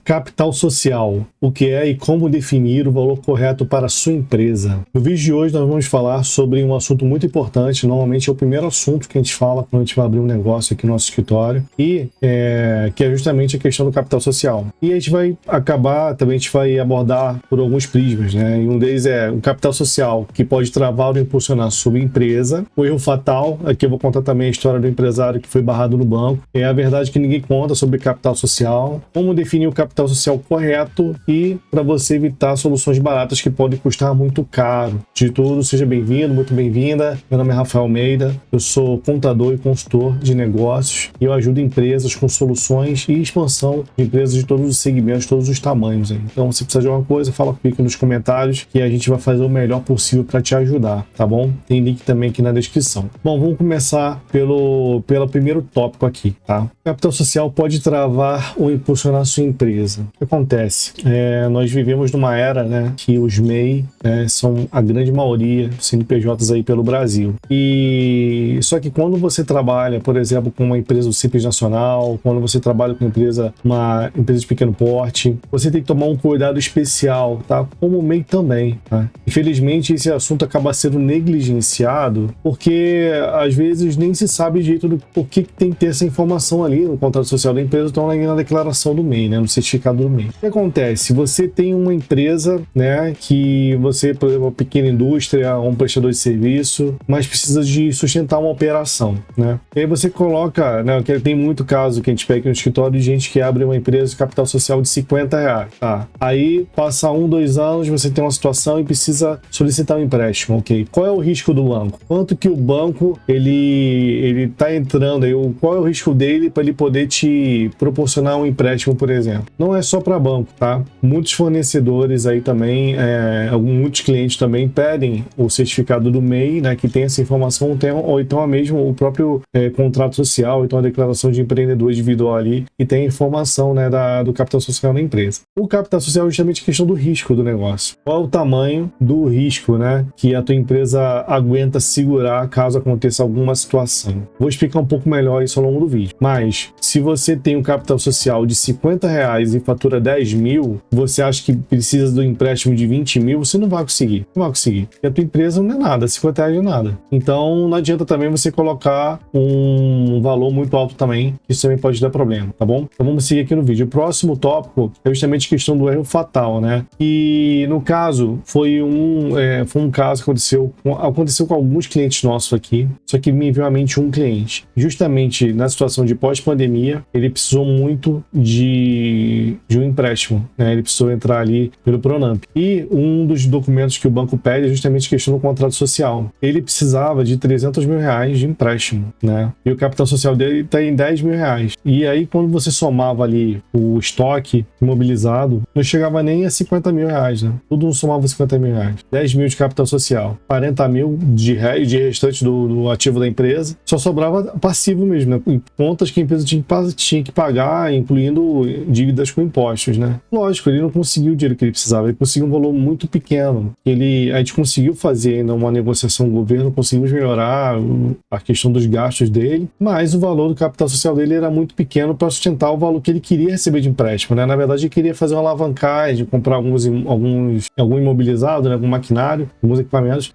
Capital social, o que é e como definir o valor correto para a sua empresa. No vídeo de hoje nós vamos falar sobre um assunto muito importante, normalmente é o primeiro assunto que a gente fala quando a gente vai abrir um negócio aqui no nosso escritório, que é justamente a questão do capital social. E a gente vai também a gente vai abordar por alguns prismas, né? E um deles é o capital social, que pode travar ou impulsionar a sua empresa. O erro fatal, aqui eu vou contar também a história do empresário que foi barrado no banco, é a verdade que ninguém conta sobre capital social, como definir o capital social correto e para você evitar soluções baratas que podem custar muito caro. De tudo, seja bem-vindo, muito bem-vinda. Meu nome é Rafael Almeida, eu sou contador e consultor de negócios e eu ajudo empresas com soluções e expansão de empresas de todos os segmentos, todos os tamanhos. Então, se precisar de alguma coisa, fala comigo aqui nos comentários que a gente vai fazer o melhor possível para te ajudar, tá bom? Tem link também aqui na descrição. Bom, vamos começar pelo primeiro tópico aqui, tá? Capital social pode travar ou impulsionar a sua empresa. O que acontece? Nós vivemos numa era, né, que os MEI são a grande maioria dos CNPJs aí pelo Brasil. E só que quando você trabalha, por exemplo, com uma empresa do Simples Nacional, quando você trabalha com uma empresa de pequeno porte, você tem que tomar um cuidado especial, tá? Como o MEI também, tá? Infelizmente, esse assunto acaba sendo negligenciado porque às vezes nem se sabe direito do porquê que tem que ter essa informação ali no contrato social da empresa, então ali na declaração do MEI, né, no certificado do MEI. O que acontece? Você tem uma empresa, né, que você, por exemplo, uma pequena indústria, um prestador de serviço, mas precisa de sustentar uma operação, né? E aí você coloca, né, que tem muito caso que a gente pega aqui no escritório de gente que abre uma empresa de capital social de R$50, tá? Aí passa 2 anos, você tem uma situação e precisa solicitar um empréstimo, ok? Qual é o risco do banco? Quanto que o banco ele tá entrando aí? Qual é o risco dele para ele poder te proporcionar um empréstimo, por exemplo? Não é só para banco, tá? Muitos fornecedores aí também, muitos clientes também pedem o certificado do MEI, né, que tem essa informação, ou então mesmo o próprio contrato social, então a declaração de empreendedor individual ali, que tem a informação, né, do capital social da empresa. O capital social é justamente a questão do risco do negócio. Qual é o tamanho do risco, né, que a tua empresa aguenta segurar caso aconteça alguma situação? Vou explicar um pouco melhor isso ao longo do vídeo. Mas, se você tem um capital social de R$50 e fatura 10 mil, você acha que precisa do empréstimo de 20 mil, você não vai conseguir. Não vai conseguir. Porque a tua empresa não é nada, R$50 não é nada. Então, não adianta também você colocar um valor muito alto também, que isso também pode dar problema, tá bom? Então, vamos seguir aqui no vídeo. O próximo tópico é justamente a questão do erro fatal, né? E, no caso, foi um caso que aconteceu com alguns clientes nossos aqui, só que me veio à mente um cliente. Justamente na situação de pós-pandemia, ele precisou muito de um empréstimo, né? Ele precisou entrar ali pelo Pronamp. E um dos documentos que o banco pede é justamente a questão do contrato social. Ele precisava de R$300 mil de empréstimo, né? E o capital social dele está em R$10 mil. E aí, quando você somava ali o estoque imobilizado, não chegava nem a R$50 mil, né? Tudo não somava R$50 mil. 10 mil de capital social, 40 mil de restante do ativo da empresa, só sobrava passivo mesmo, né? Contas que a empresa tinha que pagar, incluindo dívidas com impostos, né? Lógico, ele não conseguiu o dinheiro que ele precisava, ele conseguiu um valor muito pequeno. A gente conseguiu fazer ainda uma negociação com o governo, conseguimos melhorar a questão dos gastos dele, mas o valor do capital social dele era muito pequeno para sustentar o valor que ele queria receber de empréstimo, né? Na verdade, ele queria fazer uma alavancagem, comprar algum imobilizado, né? Algum maquinário, alguns equipamentos,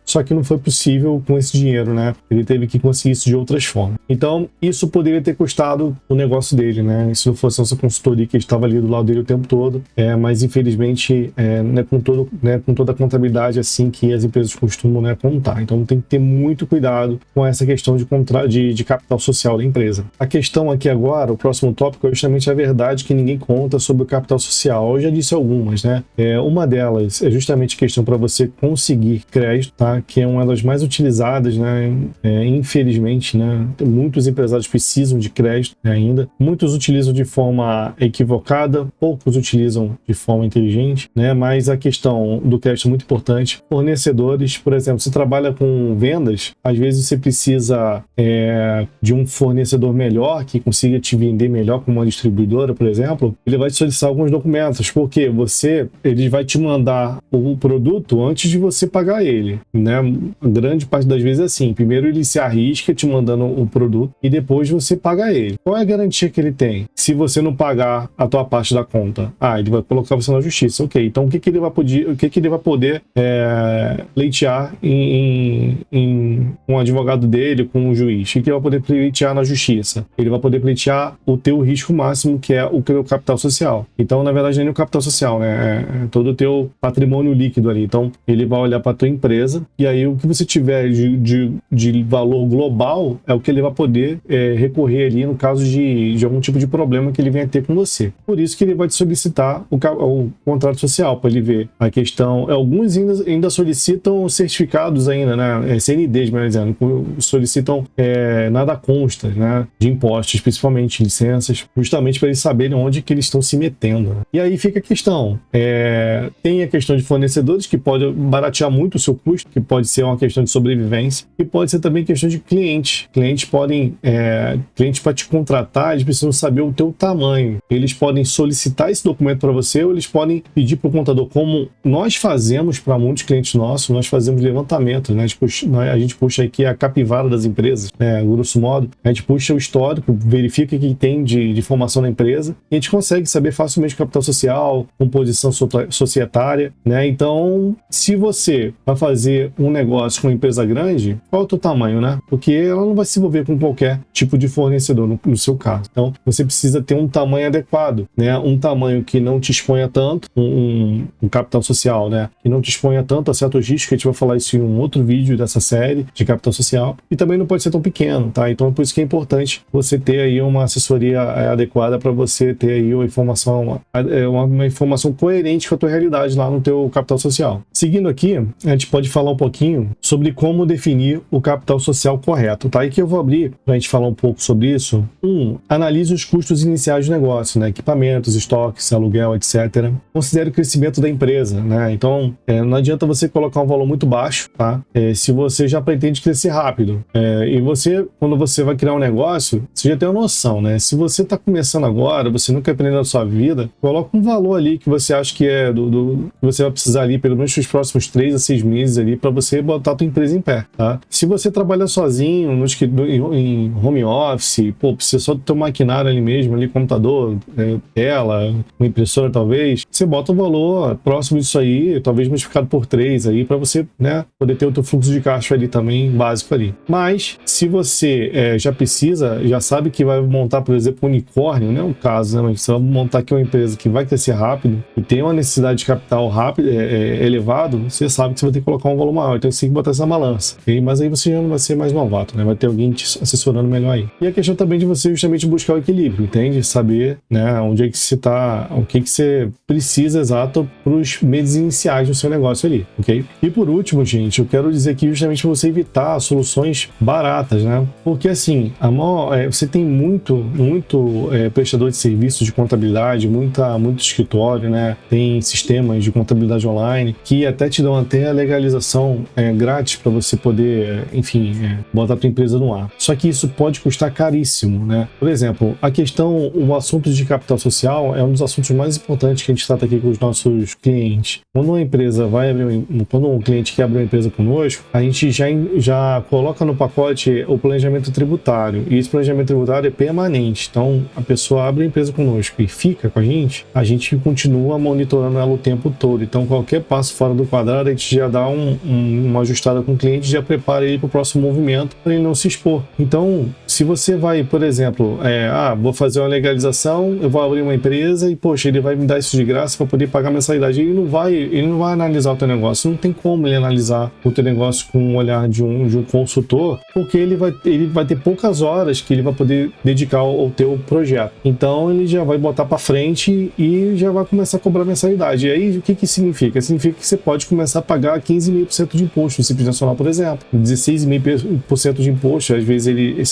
só que não foi possível com esse dinheiro, né? Ele teve que conseguir isso de outras formas. Então, isso poderia ter custado o negócio dele, né? Se não fosse essa consultoria que estava ali do lado dele o tempo todo, mas infelizmente não é com toda a contabilidade assim que as empresas costumam, né, contar. Então tem que ter muito cuidado com essa questão de capital social da empresa. A questão aqui agora, o próximo tópico, é justamente a verdade que ninguém conta sobre o capital social. Eu já disse algumas, né? Uma delas é justamente a questão para você conseguir crédito, tá? Que é uma das mais utilizadas, né? Infelizmente, né? Muitos empresários precisam de crédito, né, ainda. Muitos utilizam de forma equivocada, poucos utilizam de forma inteligente, né? Mas a questão do crédito é muito importante. Fornecedores, por exemplo, se trabalha com vendas, às vezes você precisa de um fornecedor melhor, que consiga te vender melhor como uma distribuidora, por exemplo, ele vai te solicitar alguns documentos, porque ele vai te mandar o produto antes de você pagar ele, né? A grande parte das vezes é assim, primeiro ele se arrisca te mandando o produto e depois você paga ele. Qual é a garantia que ele tem? Se você não pagar a tua parte da conta? Ele vai colocar você na justiça. Ok, então o que ele vai poder pleitear com o advogado dele, com o juiz? O que ele vai poder pleitear na justiça? Ele vai poder pleitear o teu risco máximo, que é o capital social. Então, na verdade, não é nem o capital social, né? É todo o teu patrimônio líquido ali. Então, ele vai olhar para a tua empresa e aí o que você tiver de valor global é o que ele vai poder recorrer ali no caso de algum tipo de problema que ele venha ter com você. Por isso que ele vai te solicitar o contrato social, para ele ver a questão. Alguns ainda solicitam certificados ainda, né? CNDs, melhor dizendo, solicitam nada consta, né? De impostos, principalmente licenças, justamente para eles saberem onde que eles estão se metendo, né? E aí fica a questão. Tem a questão de fornecedores, que pode baratear muito o seu custo, que pode ser uma questão de sobrevivência, e pode ser também questão de clientes. Clientes para te contratar, eles precisam saber o teu tamanho. Eles podem solicitar esse documento para você, ou eles podem pedir para o contador, como nós fazemos para muitos clientes nossos. Nós fazemos levantamento, né? A gente puxa aqui a capivara das empresas, né? Grosso modo, a gente puxa o histórico, verifica o que tem de informação na empresa, e a gente consegue saber facilmente capital social, composição societária, né? Então, se você vai fazer um negócio com uma empresa grande, qual é o teu tamanho, né? Porque ela não vai se envolver com qualquer tipo de fornecedor, no seu caso. Então, você precisa ter um tamanho adequado, né? Um tamanho que não te exponha tanto, um capital social, né? Que não te exponha tanto a certos riscos, que a gente vai falar isso em um outro vídeo dessa série de capital social, e também não pode ser tão pequeno, tá? Então, por isso que é importante você ter aí uma assessoria adequada para você ter aí uma informação coerente com a tua realidade lá no teu capital social. Seguindo aqui, a gente pode falar um pouquinho sobre como definir o capital social correto, tá? E que eu vou abrir para a gente falar um pouco sobre isso. Analise os custos iniciais do negócio, né? Equipamentos, estoques, aluguel, etc. Considere o crescimento da empresa, né? Então, não adianta você colocar um valor muito baixo, tá? Se você já pretende crescer rápido. E quando você vai criar um negócio, você já tem uma noção, né? Se você está começando agora, você nunca aprendeu na sua vida, coloca um valor ali que você acha que que você vai precisar ali pelo menos nos próximos 3 a 6 meses ali para você botar a tua empresa em pé, tá? Se você trabalha sozinho, em home office, precisa só do teu maquinário ali mesmo, ali, computador, tela, uma impressora talvez, você bota um valor próximo disso aí, talvez multiplicado por 3 aí, para você, né, poder ter o teu fluxo de caixa ali também, básico ali. Mas, se você já sabe que vai montar, por exemplo, um unicórnio, não é um caso, né, mas você vai montar aqui uma empresa que vai crescer rápido e tem uma necessidade de capital rápido, elevado, você sabe que você vai ter que colocar um valor maior, então você tem que botar essa balança. Okay? Mas aí você já não vai ser mais novato, né? Vai ter alguém te assessorando melhor aí. E a questão também de você justamente buscar o equilíbrio, entende? Saber, né, onde é que você tá, o que você precisa exato para os meses iniciais do seu negócio ali, ok? E por último, gente, eu quero dizer aqui justamente para você evitar soluções baratas, né? Porque assim, você tem muito prestador de serviços de contabilidade, muito escritório, né? Tem sistemas de contabilidade online que até te dão até a legalização grátis para você poder, enfim, botar a tua empresa no ar. Só que isso pode custar caríssimo, né? Por exemplo, o assunto de capital social é um dos assuntos mais importantes que a gente trata aqui com os nossos clientes. Quando um cliente quer abrir uma empresa conosco, a gente já coloca no pacote o planejamento tributário, e esse planejamento tributário é permanente. Então, a pessoa abre a empresa conosco e fica com a gente continua monitorando ela o tempo todo. Então, qualquer passo fora do quadrado, a gente já dá uma ajustada com o cliente, já prepara ele para o próximo movimento, para ele não se expor. Então, se você vai, por exemplo, vou fazer uma legalização, eu vou abrir uma empresa e, poxa, ele vai me dar isso de graça para poder pagar a mensalidade. Ele não vai analisar o teu negócio. Não tem como ele analisar o teu negócio com o olhar de um consultor, porque ele vai ter poucas horas que ele vai poder dedicar ao teu projeto. Então, ele já vai botar para frente e já vai começar a cobrar mensalidade. E aí, o que significa? Significa que você pode começar a pagar 15,5% de imposto no Simples Nacional, por exemplo. 16,5% de imposto. Às vezes,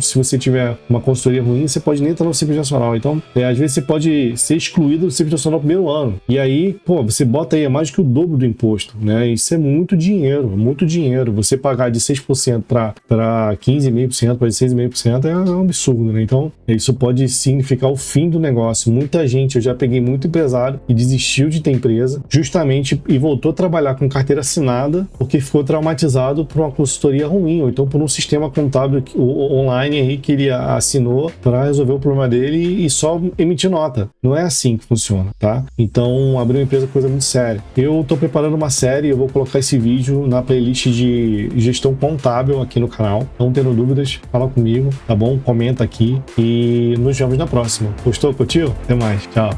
se você tiver uma consultoria ruim, você pode nem entrar no Simples Nacional. Então, às vezes, você pode ser excluído do Simples Nacional no primeiro ano. E aí, você bota aí mais que o dobro do imposto, né? Isso é muito dinheiro, muito dinheiro. Você pagar de 6% para 15,5%, para 16,5% é um absurdo, né? Então, isso pode significar o fim do negócio. Muita gente, eu já peguei muito empresário e desistiu de ter empresa, justamente, e voltou a trabalhar com carteira assinada porque ficou traumatizado por uma consultoria ruim, ou então por um sistema contábil ou online aí que ele assinou para resolver o problema dele e só emitir nota. Não é assim que funciona, tá? Então, abrir uma empresa é coisa muito séria. Eu tô preparando uma série, eu vou colocar esse vídeo na playlist de gestão contábil aqui no canal. Não tendo dúvidas, fala comigo, tá bom? Comenta aqui e nos vemos na próxima. Gostou, curtiu? Até mais, tchau.